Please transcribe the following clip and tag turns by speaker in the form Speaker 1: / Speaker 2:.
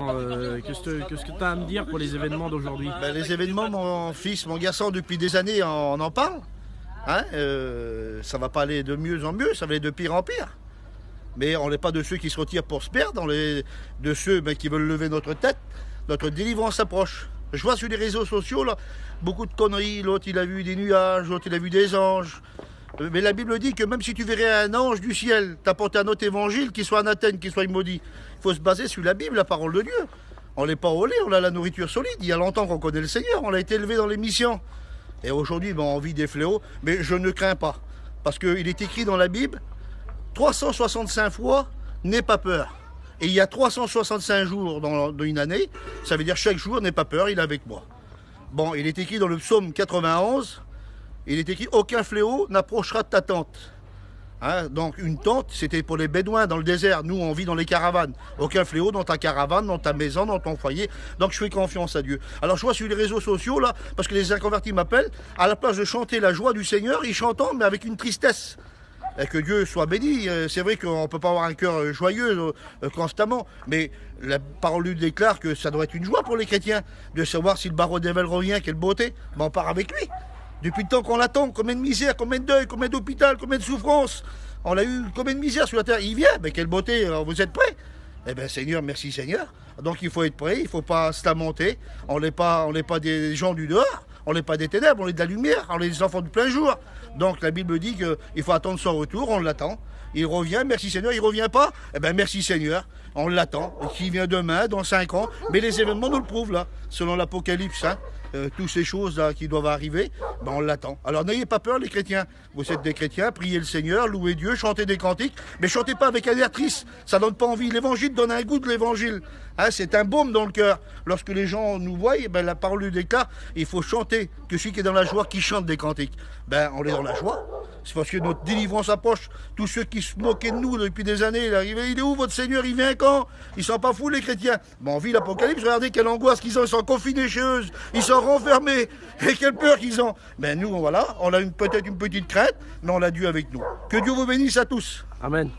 Speaker 1: Qu'est-ce que tu as à me dire pour les événements d'aujourd'hui?
Speaker 2: Les événements, mon fils, mon garçon, depuis des années, on en parle. Hein, ça va pas aller de mieux en mieux, ça va aller de pire en pire. Mais on n'est pas de ceux qui se retirent pour se perdre, on est de ceux qui veulent lever notre tête. Notre délivrance approche. Je vois sur les réseaux sociaux, là, beaucoup de conneries. L'autre, il a vu des nuages, l'autre, il a vu des anges. Mais la Bible dit que même si tu verrais un ange du ciel t'apporter un autre évangile, qu'il soit anathème, qu'il soit maudit, il faut se baser sur la Bible, la parole de Dieu. On n'est pas au lait, on a la nourriture solide. Il y a longtemps qu'on connaît le Seigneur, on a été élevé dans les missions. Et aujourd'hui, on vit des fléaux, mais je ne crains pas. Parce qu'il est écrit dans la Bible, 365 fois, n'aie pas peur. Et il y a 365 jours dans une année, ça veut dire chaque jour, n'aie pas peur, il est avec moi. Bon, il est écrit dans le psaume 91, il est écrit, aucun fléau n'approchera de ta tente. Hein, donc une tente, c'était pour les bédouins dans le désert. Nous, on vit dans les caravanes. Aucun fléau dans ta caravane, dans ta maison, dans ton foyer. Donc je fais confiance à Dieu. Alors je vois sur les réseaux sociaux, là, parce que les inconvertis m'appellent, à la place de chanter la joie du Seigneur, ils chantent, mais avec une tristesse. Et que Dieu soit béni. C'est vrai qu'on ne peut pas avoir un cœur joyeux constamment, mais la parole lui déclare que ça doit être une joie pour les chrétiens de savoir si le barreau d'Evel revient, quelle beauté. On part avec lui. Depuis le temps qu'on l'attend, combien de misère, combien de deuil, combien d'hôpital, combien de souffrances. On a eu combien de misère sur la terre. Il vient, mais quelle beauté, vous êtes prêts? Eh bien Seigneur, merci Seigneur. Donc il faut être prêt, il ne faut pas se lamenter. On n'est pas des gens du dehors, on n'est pas des ténèbres, on est de la lumière, on est des enfants du plein jour. Donc la Bible dit qu'il faut attendre son retour, on l'attend. Il revient, merci Seigneur, il ne revient pas, eh bien merci Seigneur, on l'attend. Qui vient demain, dans 5 ans, mais les événements nous le prouvent là, selon l'Apocalypse. Toutes ces choses là qui doivent arriver, on l'attend. Alors n'ayez pas peur les chrétiens, vous êtes des chrétiens, priez le Seigneur, louez Dieu, chantez des cantiques, mais chantez pas avec un air triste, ça donne pas envie. L'évangile donne un goût de l'évangile, c'est un baume dans le cœur. Lorsque les gens nous voient, la parole lui déclare, il faut chanter, que celui qui est dans la joie, qui chante des cantiques. On est dans la joie, c'est parce que notre délivrance approche. Tous ceux qui se moquaient de nous depuis des années, il est où votre Seigneur, il vient quand? Ils sont pas fous les chrétiens. On vit l'Apocalypse, regardez quelle angoisse qu'ils ont, ils sont confinés chez eux, ils sont renfermés, et quelle peur qu'ils ont. Nous, voilà, on a peut-être une petite crainte, mais on a Dieu avec nous. Que Dieu vous bénisse à tous.
Speaker 1: Amen.